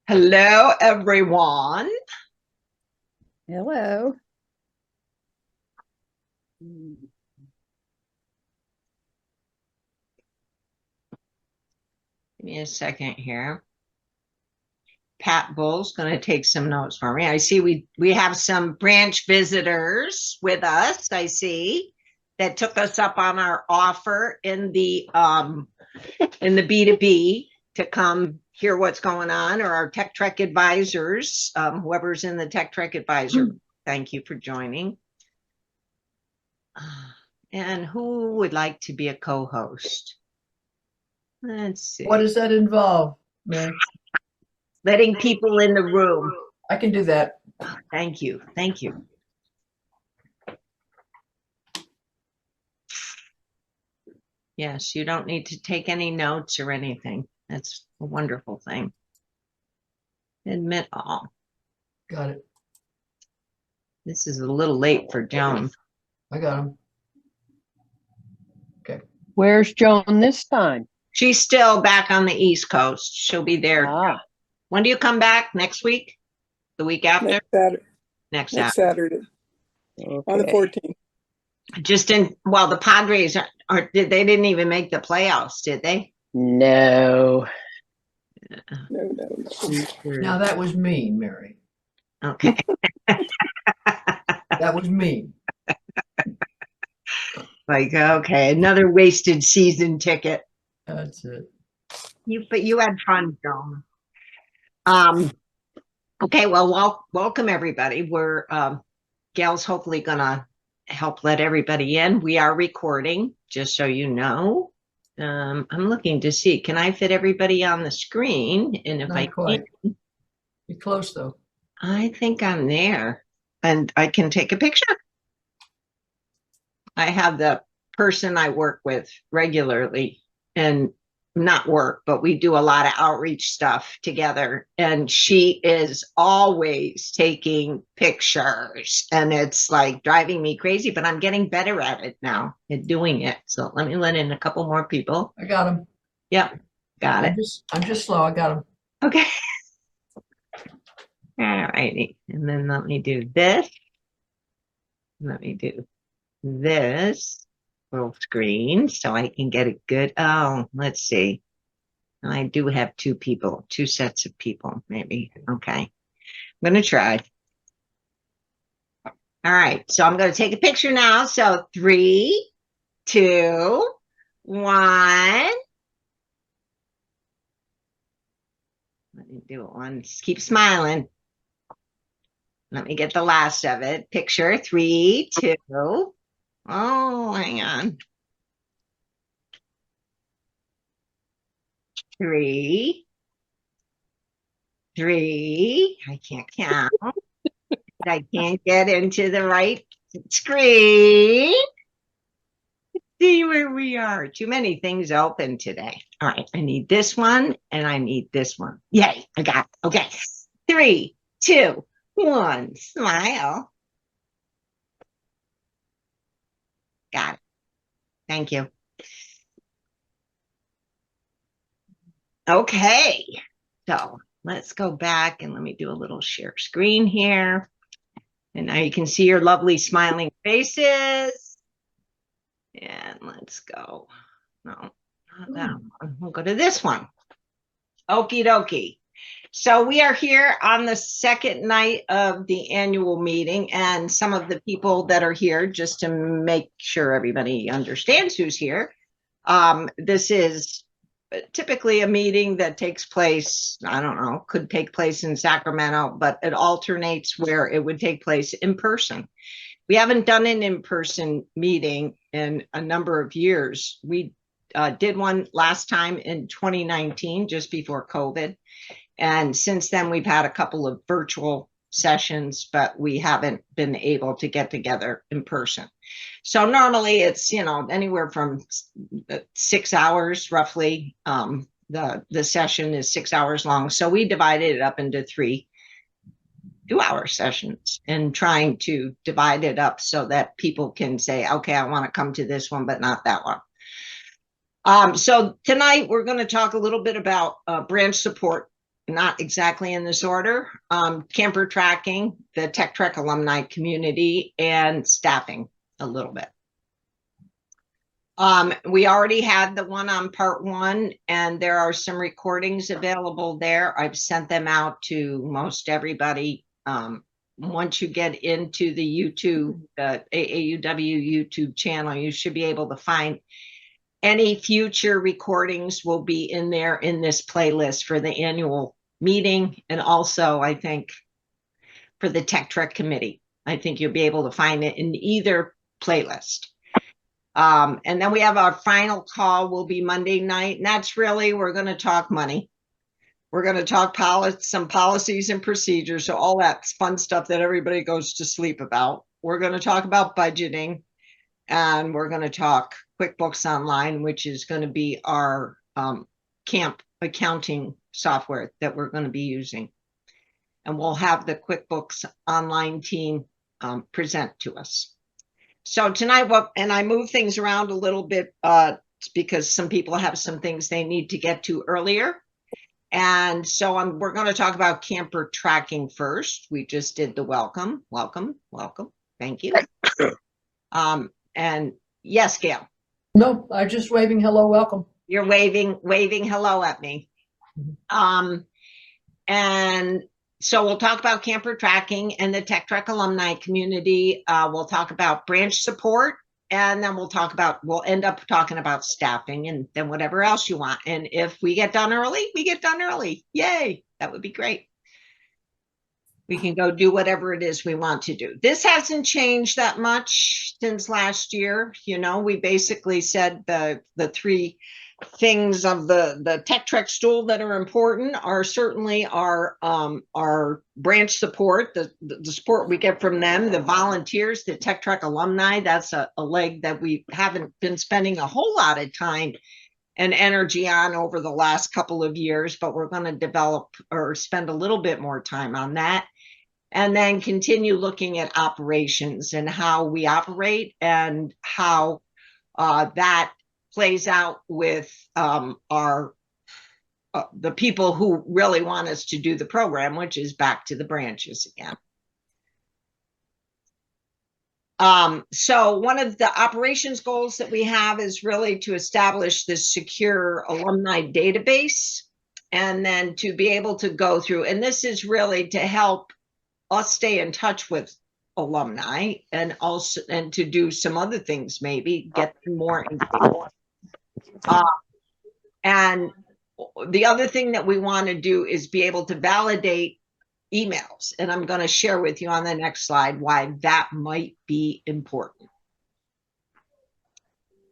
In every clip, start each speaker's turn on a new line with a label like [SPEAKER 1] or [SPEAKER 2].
[SPEAKER 1] Hello, everyone.
[SPEAKER 2] Hello.
[SPEAKER 1] Give me a second here. Pat Bull's going to take some notes for me. I see we have some branch visitors with us. I see that took us up on our offer in the B2B to come hear what's going on, or our Tech Trek advisors, whoever's in the Tech Trek advisor. Thank you for joining. And who would like to be a co-host? Let's see.
[SPEAKER 3] What does that involve, Mary?
[SPEAKER 1] Letting people in the room.
[SPEAKER 3] I can do that.
[SPEAKER 1] Thank you. Thank you. Yes, you don't need to take any notes or anything. That's a wonderful thing. Admit all.
[SPEAKER 3] Got it.
[SPEAKER 1] This is a little late for Joan.
[SPEAKER 3] I got him. Okay.
[SPEAKER 2] Where's Joan this time?
[SPEAKER 1] She's still back on the East Coast. She'll be there.
[SPEAKER 2] Ah,
[SPEAKER 1] When do you come back? Next week? The week after?
[SPEAKER 4] Next Saturday.
[SPEAKER 1] Next
[SPEAKER 4] Next
[SPEAKER 1] Saturday.
[SPEAKER 4] Saturday on the
[SPEAKER 2] okay.
[SPEAKER 4] 14th.
[SPEAKER 1] Just in, well, the Padres they didn't even make the playoffs, did they?
[SPEAKER 2] No.
[SPEAKER 4] No.
[SPEAKER 3] Now that was mean, Mary.
[SPEAKER 1] Okay.
[SPEAKER 3] That was mean.
[SPEAKER 1] Like, okay, another wasted season ticket.
[SPEAKER 3] That's it.
[SPEAKER 1] But you had fun, Joan. Okay, well, welcome everybody. We're Gail's hopefully gonna help let everybody in. We are recording, just so you know. I'm looking to see, can I fit everybody on the screen? And if I
[SPEAKER 3] Not quite.
[SPEAKER 1] can,
[SPEAKER 3] You're close though.
[SPEAKER 1] I think I'm there, and I can take a picture. I have the person I work with regularly, and not work, but we do a lot of outreach stuff together, and she is always taking pictures, and it's like driving me crazy, but I'm getting better at it now at doing it. So let me let in a couple more people.
[SPEAKER 3] I got him.
[SPEAKER 1] Yep, got it.
[SPEAKER 3] I'm just slow. I got him.
[SPEAKER 1] Okay. All righty, and then let me do this. Let me do this full screen so I can get a good, let's see. I do have two sets of people, maybe. Okay. I'm going to try. All right. So I'm going to take a picture now. So 3, 2, 1. Let me do it once. Keep smiling. Let me get the last of it. Picture 3, 2. Oh, hang on. 3. I can't count. I can't get into the right screen. See where we are. Too many things open today. All right. I need this one and I need this one. Yay. I got it. Okay. 3, 2, 1. Smile. Got it. Thank you. Okay. So let's go back and let me do a little share screen here. And now you can see your lovely smiling faces. And let's go. No, not that one. We'll go to this one. Okie dokie. So we are here on the second night of the annual meeting, and some of the people that are here, just to make sure everybody understands who's here. This is typically a meeting that takes place, I don't know, could take place in Sacramento, but it alternates where it would take place in person. We haven't done an in-person meeting in a number of years. We did one last time in 2019, just before COVID. And since then, we've had a couple of virtual sessions, but we haven't been able to get together in person. So normally it's, anywhere from 6 hours roughly. The session is 6 hours long. So we divided it up into 3 2-hour sessions and trying to divide it up so that people can say, okay, I want to come to this one, but not that one. So tonight we're going to talk a little bit about branch support not exactly in this order, camper tracking, the Tech Trek alumni community, and staffing a little bit. We already had the one on part 1, and there are some recordings available there. I've sent them out to most everybody. Once you get into the YouTube, the AAUW YouTube channel, you should be able to find any future recordings will be in there in this playlist for the annual meeting. And also, I think for the Tech Trek committee, I think you'll be able to find it in either playlist. And then we have our final call will be Monday night. And that's really, we're going to talk money. We're going to talk some policies and procedures. So all that fun stuff that everybody goes to sleep about. We're going to talk about budgeting, and we're going to talk QuickBooks Online, which is going to be our camp accounting software that we're going to be using. And we'll have the QuickBooks Online team present to us. So tonight, and I move things around a little bit because some people have some things they need to get to earlier. And so we're going to talk about camper tracking first. We just did the welcome. Thank you. And yes, Gail.
[SPEAKER 3] No, I'm just waving hello, welcome.
[SPEAKER 1] You're waving hello at me. And so we'll talk about camper tracking and the Tech Trek alumni community. We'll talk about branch support, and then we'll end up talking about staffing, and then whatever else you want. And if we get done early, we get done early. Yay, that would be great. We can go do whatever it is we want to do. This hasn't changed that much since last year. You know, we basically said the 3 things of the Tech Trek stool that are important are certainly our branch support, the support we get from them, the volunteers, the Tech Trek alumni. That's a leg that we haven't been spending a whole lot of time and energy on over the last couple of years, but we're going to develop or spend a little bit more time on that. And then continue looking at operations and how we operate and how that plays out with the people who really want us to do the program, which is back to the branches again. So one of the operations goals that we have is really to establish this secure alumni database, and then to be able to go through, and this is really to help us stay in touch with alumni, and also to do some other things, maybe get them more engaged. And the other thing that we want to do is be able to validate emails. And I'm going to share with you on the next slide why that might be important.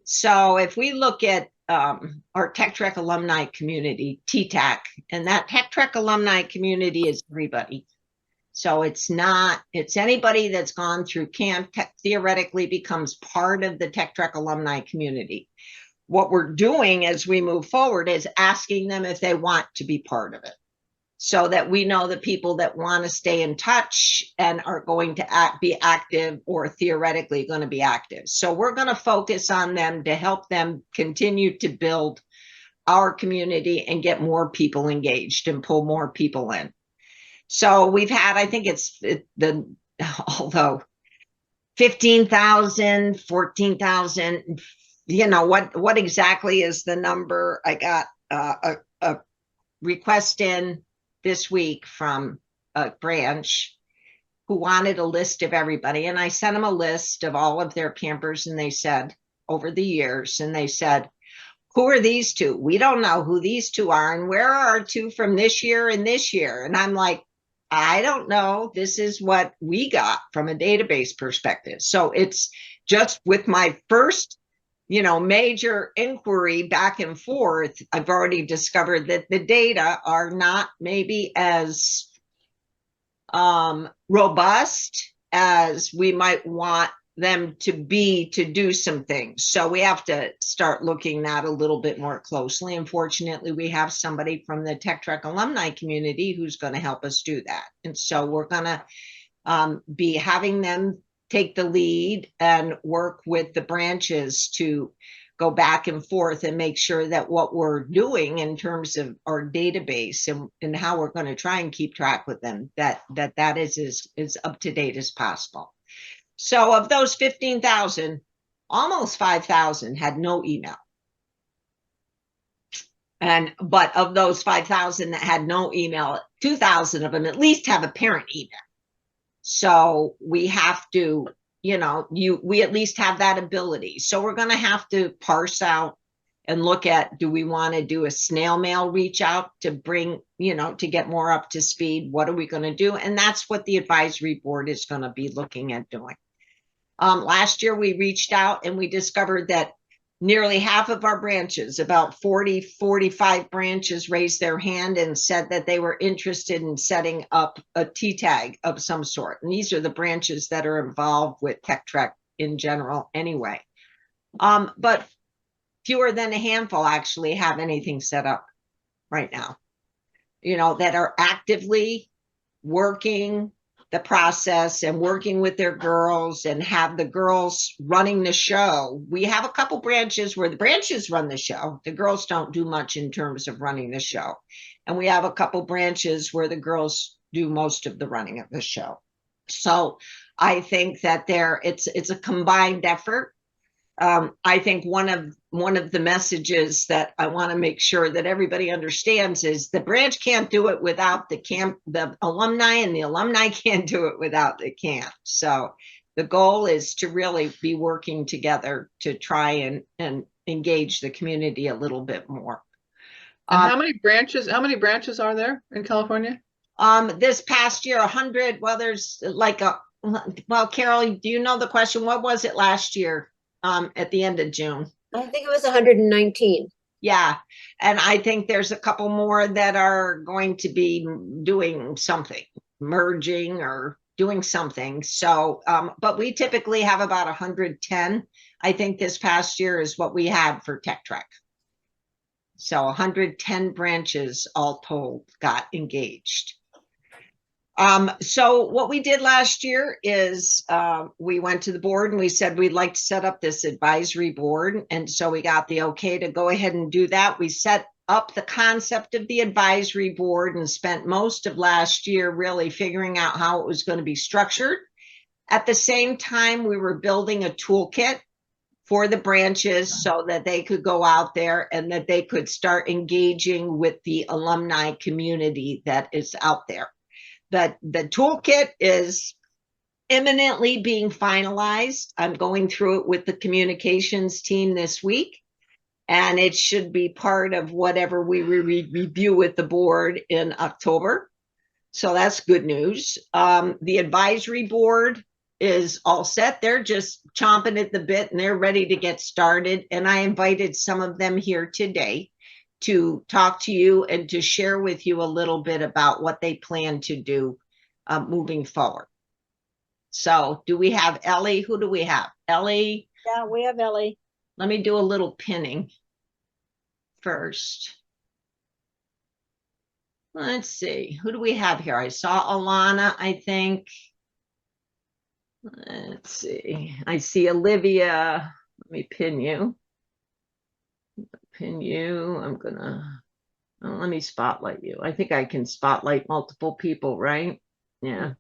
[SPEAKER 1] So if we look at our Tech Trek alumni community, TTAC, and that Tech Trek alumni community is everybody. So it's anybody that's gone through camp theoretically becomes part of the Tech Trek alumni community. What we're doing as we move forward is asking them if they want to be part of it, so that we know the people that want to stay in touch and are going to be active or theoretically going to be active. So we're going to focus on them to help them continue to build our community and get more people engaged and pull more people in. So we've had, I think although 15,000, 14,000, you know, what exactly is the number? I got a request in this week from a branch who wanted a list of everybody. And I sent them a list of all of their campers, and they said, over the years, and they said, who are these 2? We don't know who these 2 are. And where are our 2 from this year and this year? And I'm like, I don't know. This is what we got from a database perspective. So it's just with my first, you know, major inquiry back and forth, I've already discovered that the data are not maybe as robust as we might want them to be to do some things. So we have to start looking at a little bit more closely. Unfortunately, we have somebody from the Tech Trek alumni community who's going to help us do that. And so we're going to be having them take the lead and work with the branches to go back and forth and make sure that what we're doing in terms of our database and how we're going to try and keep track with them, that is as up to date as possible. So of those 15,000, almost 5,000 had no email. But of those 5,000 that had no email, 2,000 of them at least have a parent email. So we have to, we at least have that ability. So we're going to have to parse out and look at, do we want to do a snail mail reach out to bring, to get more up to speed? What are we going to do? And that's what the advisory board is going to be looking at doing. Last year, we reached out and we discovered that nearly half of our branches, about 45 branches, raised their hand and said that they were interested in setting up a T-tag of some sort. And these are the branches that are involved with Tech Trek in general anyway. But fewer than a handful actually have anything set up right now, that are actively working the process and working with their girls and have the girls running the show. We have a couple branches where the branches run the show. The girls don't do much in terms of running the show. And we have a couple branches where the girls do most of the running of the show. So I think that it's a combined effort. I think one of the messages that I want to make sure that everybody understands is the branch can't do it without the alumni, and the alumni can't do it without the camp. So the goal is to really be working together to try and engage the community a little bit more.
[SPEAKER 5] And how many branches are there in California?
[SPEAKER 1] This past year, 100. Well, there's Carol, do you know the question? What was it last year? At the end of June.
[SPEAKER 6] I think it was 119.
[SPEAKER 1] Yeah. And I think there's a couple more that are going to be doing something, merging or doing something. So, but we typically have about 110. I think this past year is what we had for Tech Trek. So 110 branches all told got engaged. So what we did last year is we went to the board and we said we'd like to set up this advisory board. And so we got the okay to go ahead and do that. We set up the concept of the advisory board and spent most of last year really figuring out how it was going to be structured. At the same time, we were building a toolkit for the branches so that they could go out there and that they could start engaging with the alumni community that is out there. The toolkit is imminently being finalized. I'm going through it with the communications team this week, and it should be part of whatever we review with the board in October. So that's good news. The advisory board is all set. They're just chomping at the bit and they're ready to get started. And I invited some of them here today to talk to you and to share with you a little bit about what they plan to do moving forward. So do we have Ellie? Who do we have? Ellie?
[SPEAKER 6] Yeah, we have Ellie.
[SPEAKER 1] Let me do a little pinning first. Let's see. Who do we have here? I saw Alana, I think. Let's see. I see Olivia. Let me pin you. I'm gonna let me spotlight you. I think I can spotlight multiple people, right? Yeah,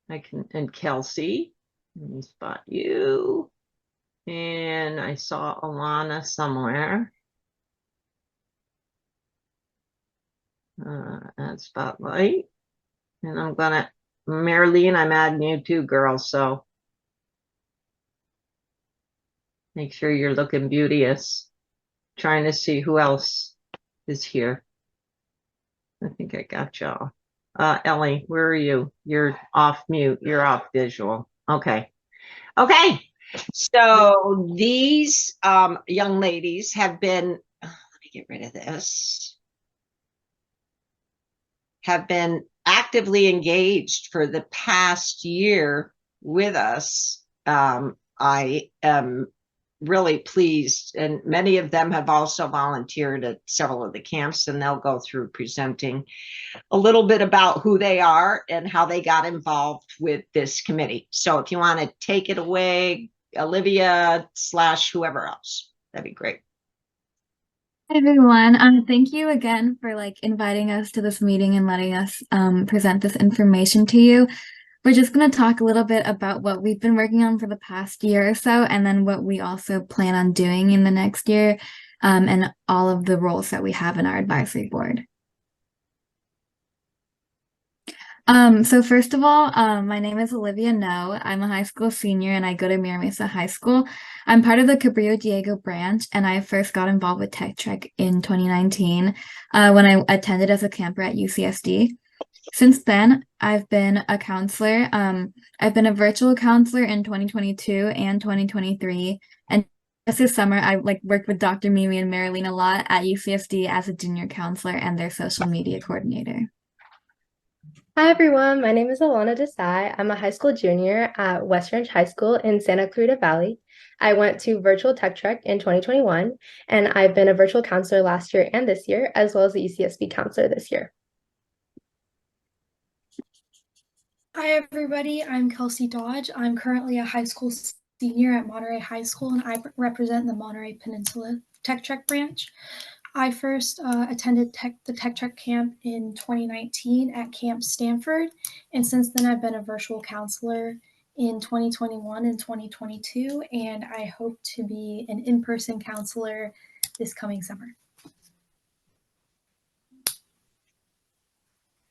[SPEAKER 1] I can. And Kelsey, let me spot you. And I saw Alana somewhere. Add spotlight. And I'm gonna Marilyn, I'm adding you too, girl. So make sure you're looking beauteous. Trying to see who else is here. I think I got y'all. Ellie, where are you? You're off mute. You're off visual. Okay. Okay. So these young ladies have been, let me get rid of this, have been actively engaged for the past year with us. I am really pleased, and many of them have also volunteered at several of the camps, and they'll go through presenting a little bit about who they are and how they got involved with this committee. So if you want to take it away, Olivia / whoever else. That'd be great.
[SPEAKER 7] Hi everyone. Thank you again for inviting us to this meeting and letting us present this information to you. We're just going to talk a little bit about what we've been working on for the past year or so, and then what we also plan on doing in the next year, and all of the roles that we have in our advisory board. So first of all, my name is Olivia No. I'm a high school senior and I go to Mira Mesa High School. I'm part of the Cabrillo Diego branch, and I first got involved with Tech Trek in 2019 when I attended as a camper at UCSD. Since then, I've been a counselor. I've been a virtual counselor in 2022 and 2023. And just this summer, I worked with Dr. Mimi and Marilyn a lot at UCSD as a junior counselor and their social media coordinator.
[SPEAKER 8] Hi everyone, my name is Alana Desai. I'm a high school junior at West Ranch High School in Santa Clarita Valley. I went to Virtual Tech Trek in 2021, and I've been a virtual counselor last year and this year, as well as a UCSB counselor this year.
[SPEAKER 9] Hi everybody, I'm Kelsey Dodge. I'm currently a high school senior at Monterey High School, and I represent the Monterey Peninsula Tech Trek branch. I first attended the Tech Trek camp in 2019 at Camp Stanford, and since then I've been a virtual counselor in 2021 and 2022, and I hope to be an in-person counselor this coming summer.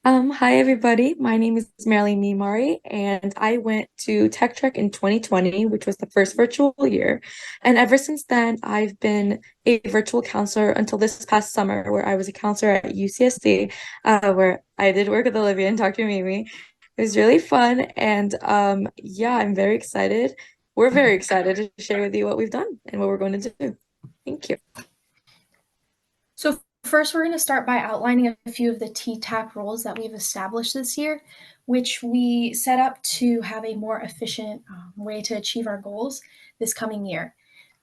[SPEAKER 10] Hi everybody, my name is Marilyn Mimari, and I went to Tech Trek in 2020, which was the first virtual year. And ever since then, I've been a virtual counselor until this past summer, where I was a counselor at UCSD, where I did work with Olivia and Dr. Mimi. It was really fun, and yeah, I'm very excited. We're very excited to share with you what we've done and what we're going to do. Thank you.
[SPEAKER 9] So first, we're going to start by outlining a few of the TTAC roles that we've established this year, which we set up to have a more efficient way to achieve our goals this coming year.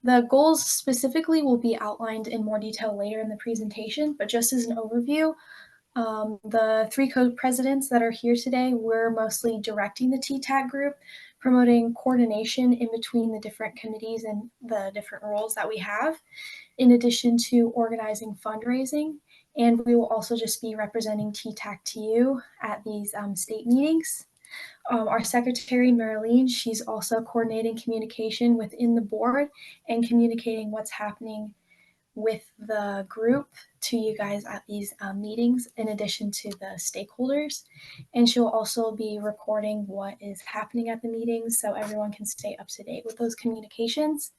[SPEAKER 9] The goals specifically will be outlined in more detail later in the presentation, but just as an overview, the three co-presidents that are here today, we're mostly directing the TTAC group, promoting coordination in between the different committees and the different roles that we have, in addition to organizing fundraising. And we will also just be representing TTAC to you at these state meetings. Our secretary, Marilyn, she's also coordinating communication within the board and communicating what's happening with the group to you guys at these meetings, in addition to the stakeholders. And she'll also be recording what is happening at the meetings so everyone can stay up to date with those communications.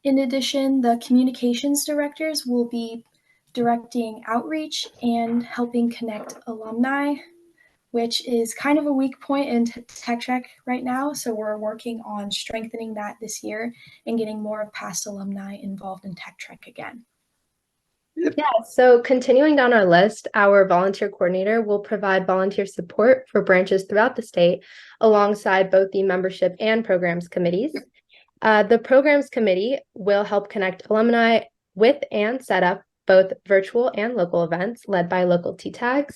[SPEAKER 9] In addition, the communications directors will be directing outreach and helping connect alumni, which is kind of a weak point in Tech Trek right now. So we're working on strengthening that this year and getting more of past alumni involved in Tech Trek again.
[SPEAKER 8] Yeah, so continuing down our list, our volunteer coordinator will provide volunteer support for branches throughout the state alongside both the membership and programs committees. The programs committee will help connect alumni with and set up both virtual and local events led by local TTACs.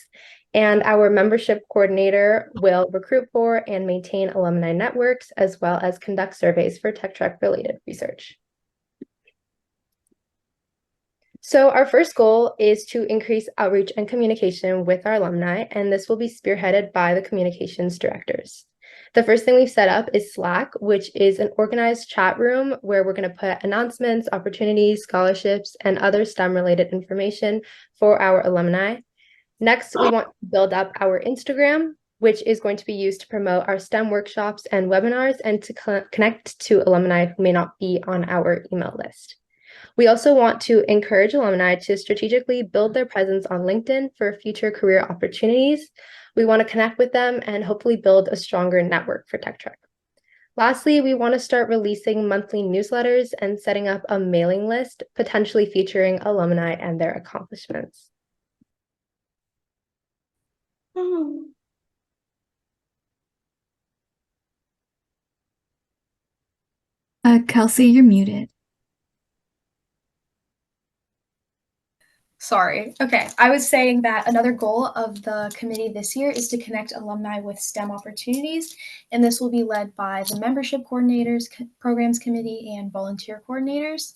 [SPEAKER 8] And our membership coordinator will recruit for and maintain alumni networks, as well as conduct surveys for Tech Trek related research. So our first goal is to increase outreach and communication with our alumni, and this will be spearheaded by the communications directors. The first thing we've set up is Slack, which is an organized chat room where we're going to put announcements, opportunities, scholarships, and other STEM-related information for our alumni. Next, we want to build up our Instagram, which is going to be used to promote our STEM workshops and webinars and to connect to alumni who may not be on our email list. We also want to encourage alumni to strategically build their presence on LinkedIn for future career opportunities. We want to connect with them and hopefully build a stronger network for Tech Trek. Lastly, we want to start releasing monthly newsletters and setting up a mailing list, potentially featuring alumni and their accomplishments.
[SPEAKER 7] Kelsey, you're muted.
[SPEAKER 9] Sorry. Okay. I was saying that another goal of the committee this year is to connect alumni with STEM opportunities, and this will be led by the membership coordinators, programs committee, and volunteer coordinators.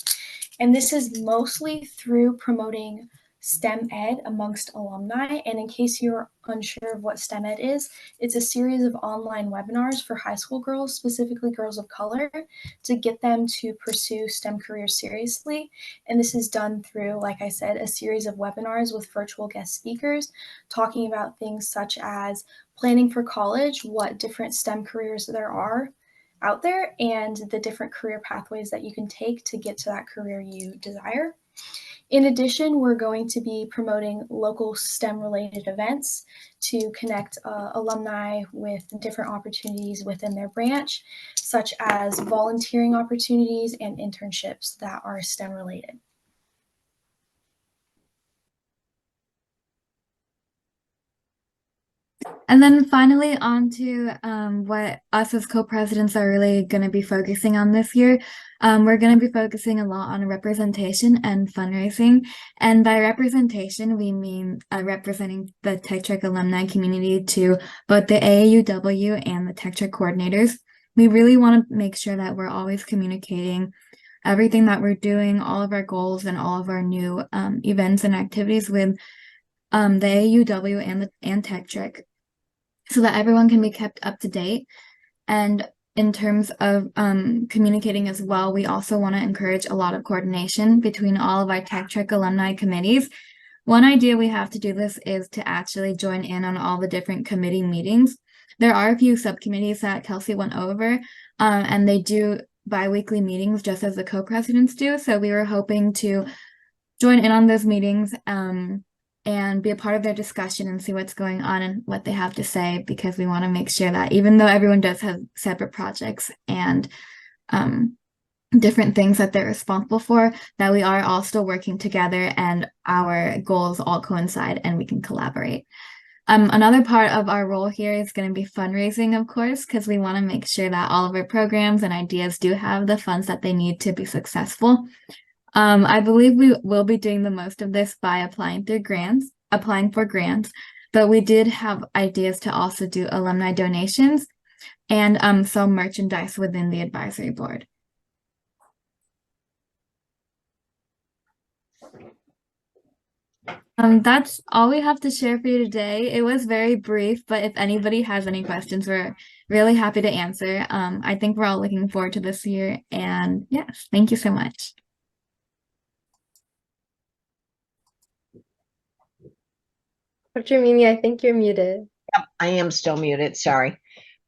[SPEAKER 9] And this is mostly through promoting STEM ed amongst alumni. And in case you're unsure of what STEM ed is, it's a series of online webinars for high school girls, specifically girls of color, to get them to pursue STEM careers seriously. And this is done through, like I said, a series of webinars with virtual guest speakers talking about things such as planning for college, what different STEM careers there are out there, and the different career pathways that you can take to get to that career you desire. In addition, we're going to be promoting local STEM-related events to connect alumni with different opportunities within their branch, such as volunteering opportunities and internships that are STEM-related.
[SPEAKER 7] And then finally, on to what us as co-presidents are really going to be focusing on this year. We're going to be focusing a lot on representation and fundraising. And by representation, we mean representing the Tech Trek alumni community to both the AAUW and the Tech Trek coordinators. We really want to make sure that we're always communicating everything that we're doing, all of our goals and all of our new events and activities with the AAUW and Tech Trek, so that everyone can be kept up to date. And in terms of communicating as well, we also want to encourage a lot of coordination between all of our Tech Trek alumni committees. One idea we have to do this is to actually join in on all the different committee meetings. There are a few subcommittees that Kelsey went over, and they do bi-weekly meetings just as the co-presidents do. So we were hoping to join in on those meetings and be a part of their discussion and see what's going on and what they have to say, because we want to make sure that even though everyone does have separate projects and different things that they're responsible for, that we are all still working together and our goals all coincide and we can collaborate. Another part of our role here is going to be fundraising, of course, because we want to make sure that all of our programs and ideas do have the funds that they need to be successful. I believe we will be doing the most of this by applying for grants, but we did have ideas to also do alumni donations and sell merchandise within the advisory board. That's all we have to share for you today. It was very brief, but if anybody has any questions, we're really happy to answer. I think we're all looking forward to this year, and yes, thank you so much.
[SPEAKER 8] Dr. Mimi, I think you're muted.
[SPEAKER 1] Yep, I am still muted. Sorry.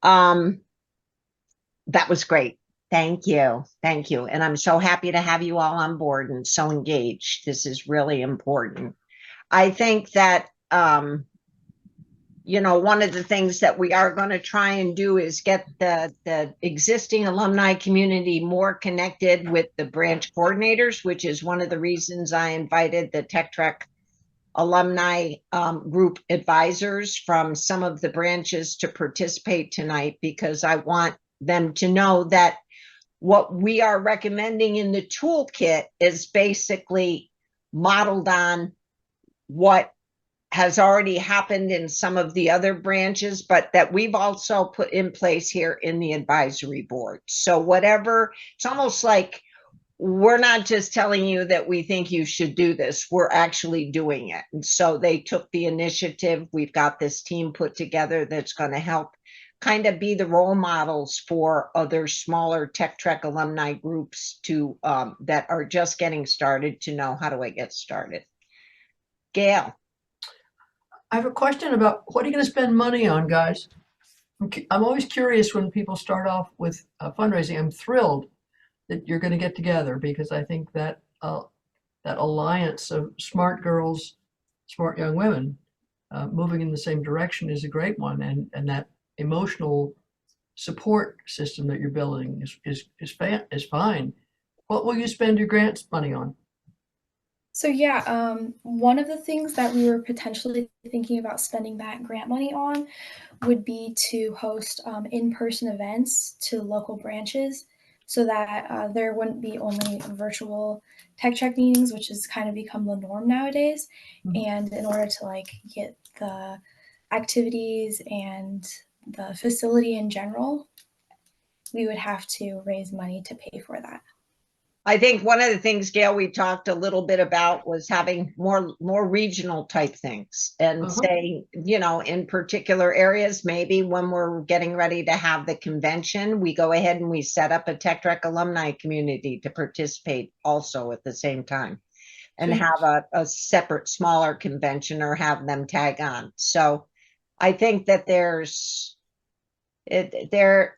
[SPEAKER 1] That was great. Thank you. Thank you. And I'm so happy to have you all on board and so engaged. This is really important. I think that, you know, one of the things that we are going to try and do is get the existing alumni community more connected with the branch coordinators, which is one of the reasons I invited the Tech Trek alumni group advisors from some of the branches to participate tonight, because I want them to know that what we are recommending in the toolkit is basically modeled on what has already happened in some of the other branches, but that we've also put in place here in the advisory board. So whatever, it's almost like we're not just telling you that we think you should do this, we're actually doing it. And so they took the initiative. We've got this team put together that's going to help kind of be the role models for other smaller Tech Trek alumni groups to that are just getting started to know, how do I get started? Gail.
[SPEAKER 3] I have a question about what are you going to spend money on, guys? I'm always curious when people start off with fundraising. I'm thrilled that you're going to get together, because I think that that alliance of smart girls, smart young women moving in the same direction is a great one, and that emotional support system that you're building is fine. What will you spend your grants money on?
[SPEAKER 9] So yeah, one of the things that we were potentially thinking about spending that grant money on would be to host in-person events to local branches. so that there wouldn't be only virtual Tech Trek meetings, which has kind of become the norm nowadays.
[SPEAKER 3] Mhm.
[SPEAKER 9] And in order to like get the activities and the facility in general, we would have to raise money to pay for that.
[SPEAKER 1] I think one of the things, Gail, we talked a little bit about was having more regional type things and
[SPEAKER 3] Uh-huh.
[SPEAKER 1] saying, you know, in particular areas, maybe when we're getting ready to have the convention, we go ahead and we set up a Tech Trek alumni community to participate also at the same time and
[SPEAKER 3] Sure.
[SPEAKER 1] have a separate smaller convention or have them tag on. So I think that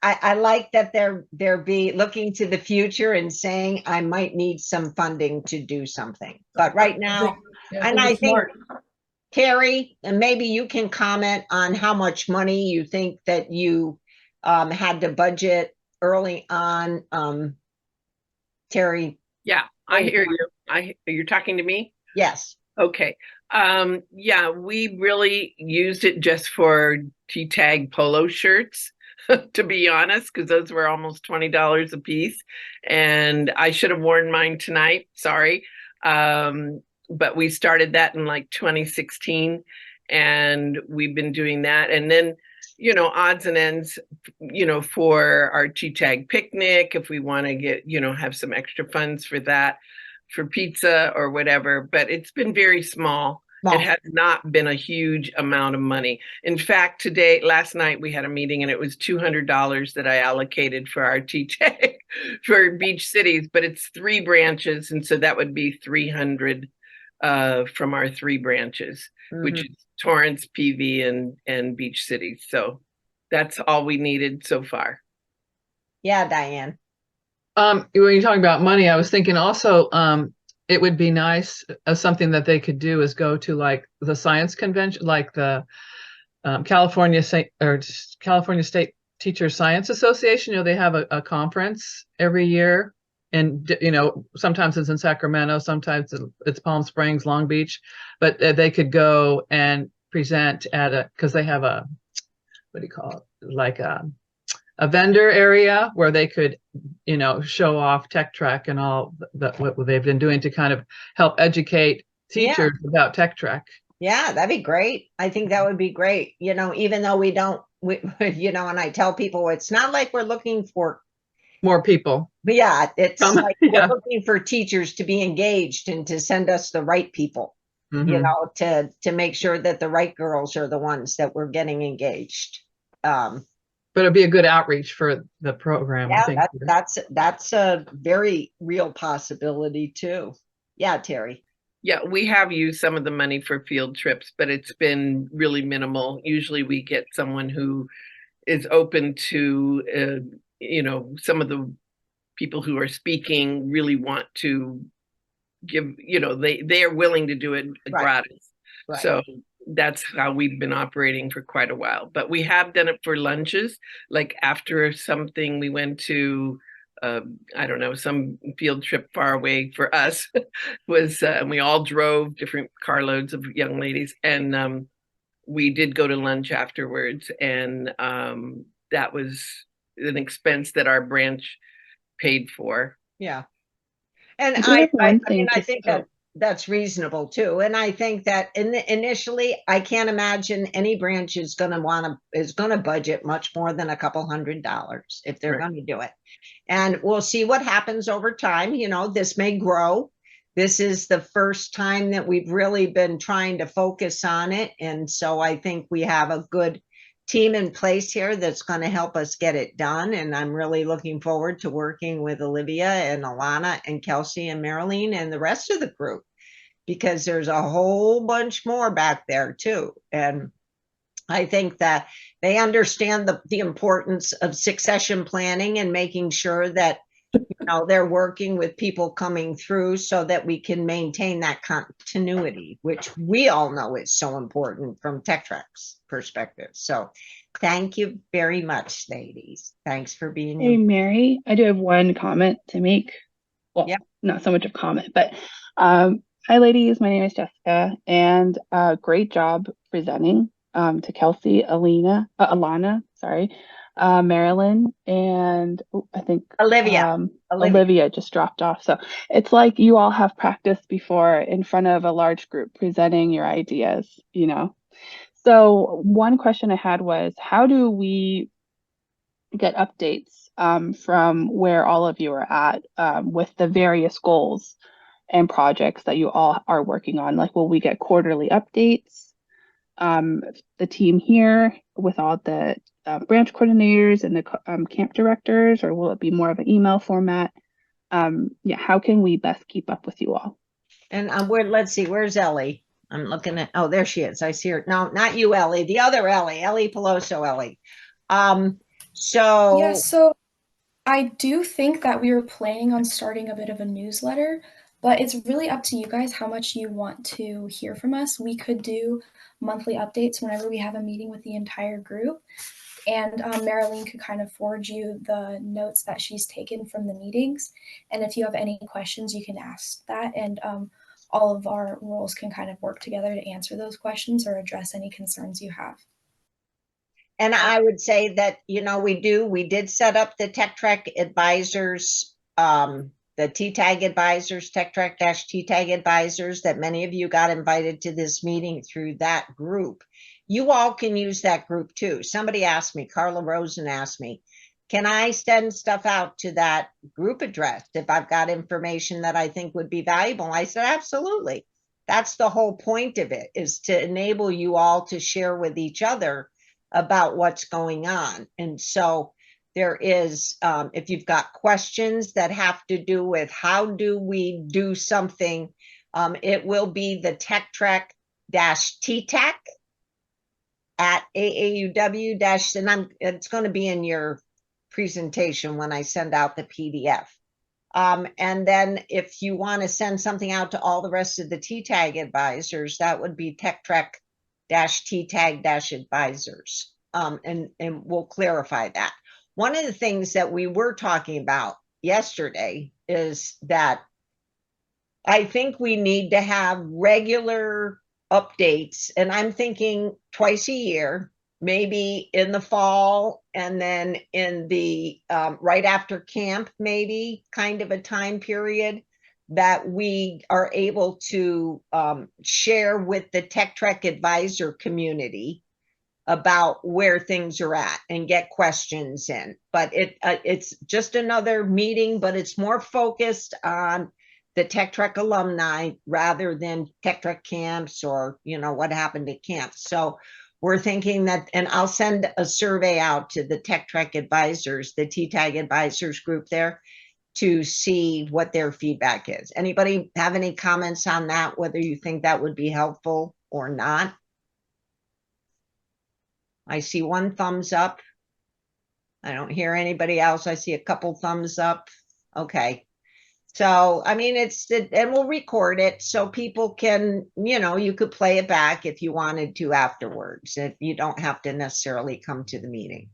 [SPEAKER 1] I like that they're be looking to the future and saying I might need some funding to do something. But right now, and I
[SPEAKER 3] it's
[SPEAKER 1] think
[SPEAKER 3] smart.
[SPEAKER 1] Terry, and maybe you can comment on how much money you think that you had to budget early on. Terry,
[SPEAKER 11] Yeah, I hear you. You're talking to me?
[SPEAKER 1] yes.
[SPEAKER 11] Okay. Yeah, we really used it just for T-tag polo shirts, to be honest, because those were almost $20 a piece. And I should have worn mine tonight. Sorry. But we started that in like 2016, and we've been doing that. And then, you know, odds and ends, you know, for our T-tag picnic, if we want to get, you know, have some extra funds for that, for pizza or whatever, but it's been very small.
[SPEAKER 1] No.
[SPEAKER 11] It has not been a huge amount of money. In fact, last night we had a meeting and it was $200 that I allocated for our T-tag for Beach Cities, but it's 3 branches. And so that would be 300 from our 3 branches, which is Torrance, PV, and Beach Cities. So that's all we needed so far.
[SPEAKER 1] Yeah, Diane.
[SPEAKER 5] When you're talking about money, I was thinking also it would be nice something that they could do is go to like the science convention, like the California State Teacher Science Association. You know, they have a conference every year, and you know, sometimes it's in Sacramento, sometimes it's Palm Springs, Long Beach, but they could go and present at because they have a, what do you call it, like a vendor area where they could, you know, show off Tech Trek and all that what they've been doing to kind of help educate teachers about Tech Trek.
[SPEAKER 1] Yeah, that'd be great. I think that would be great. You know, even though we, you know, and I tell people it's not like we're looking for
[SPEAKER 5] more people.
[SPEAKER 1] But yeah, it's like
[SPEAKER 5] yeah.
[SPEAKER 1] we're looking for teachers to be engaged and to send us the right people, you know, to make sure that the right girls are the ones that we're getting engaged.
[SPEAKER 5] But it'd be a good outreach for the program.
[SPEAKER 1] Yeah,
[SPEAKER 5] I think
[SPEAKER 1] that's a very real possibility too. Yeah, Terry.
[SPEAKER 11] Yeah, we have used some of the money for field trips, but it's been really minimal. Usually we get someone who is open to, you know, some of the people who are speaking really want to give, you know, they are willing to do it gratis.
[SPEAKER 1] Right.
[SPEAKER 11] So that's how we've been operating for quite a while. But we have done it for lunches, like after something we went to, I don't know, some field trip far away for us was, and we all drove different carloads of young ladies. And we did go to lunch afterwards. And that was an expense that our branch paid for.
[SPEAKER 1] Yeah. And
[SPEAKER 4] I
[SPEAKER 1] I think that that's reasonable too. And I think that initially, I can't imagine any branch is going to budget much more than a couple $100 if they're going to do it. And we'll see what happens over time. You know, this may grow. This is the first time that we've really been trying to focus on it. And so I think we have a good team in place here that's going to help us get it done. And I'm really looking forward to working with Olivia and Alana and Kelsey and Marilyn and the rest of the group, because there's a whole bunch more back there too. And I think that they understand the importance of succession planning and making sure that, you know, they're working with people coming through so that we can maintain that continuity, which we all know is so important from Tech Trek's perspective. So thank you very much, ladies. Thanks for being
[SPEAKER 4] here. Hey, Mary, I do have one comment to make. Well,
[SPEAKER 1] yeah,
[SPEAKER 4] not so much a comment, but hi, ladies. My name is Jessica, and great job presenting to Kelsey, Alana. Sorry. Marilyn, and I think
[SPEAKER 1] Olivia.
[SPEAKER 4] Olivia just dropped off. So it's like you all have practiced before in front of a large group presenting your ideas, you know. So one question I had was, how do we get updates from where all of you are at with the various goals and projects that you all are working on? Like, will we get quarterly updates? The team here with all the branch coordinators and the camp directors, or will it be more of an email format? Yeah, how can we best keep up with you all?
[SPEAKER 1] And let's see, where's Ellie? I'm looking at, oh, there she is. I see her. No, not you, Ellie, the other Ellie Peloso, Ellie.
[SPEAKER 9] Yeah, so I do think that we were planning on starting a bit of a newsletter, but it's really up to you guys how much you want to hear from us. We could do monthly updates whenever we have a meeting with the entire group. And Marilyn could kind of forward you the notes that she's taken from the meetings. And if you have any questions, you can ask that. And all of our roles can kind of work together to answer those questions or address any concerns you have.
[SPEAKER 1] And I would say that, you know, we did set up the Tech Trek advisors, the TTAG advisors, Tech Trek -TTAG advisors, that many of you got invited to this meeting through that group. You all can use that group too. Somebody asked me, Carla Rosen asked me, can I send stuff out to that group address if I've got information that I think would be valuable? I said, absolutely. That's the whole point of it, is to enable you all to share with each other about what's going on. And so there is, if you've got questions that have to do with how do we do something, it will be the Tech Trek -TTAC at AAUW and it's going to be in your presentation when I send out the PDF. And then if you want to send something out to all the rest of the TTAG advisors, that would be Tech Trek -TTAG advisors. And we'll clarify that. One of the things that we were talking about yesterday is that I think we need to have regular updates, and I'm thinking twice a year, maybe in the fall, and then in the right after camp, maybe kind of a time period that we are able to share with the Tech Trek advisor community about where things are at and get questions in. But it's just another meeting, but it's more focused on the Tech Trek alumni rather than Tech Trek camps or, you know, what happened at camps. So we're thinking that, and I'll send a survey out to the Tech Trek advisors, the TTAG advisors group there, to see what their feedback is. Anybody have any comments on that, whether you think that would be helpful or not? I see one thumbs up. I don't hear anybody else. I see a couple thumbs up. Okay. So, I mean, and we'll record it so people can, you know, you could play it back if you wanted to afterwards. If you don't have to necessarily come to the meeting.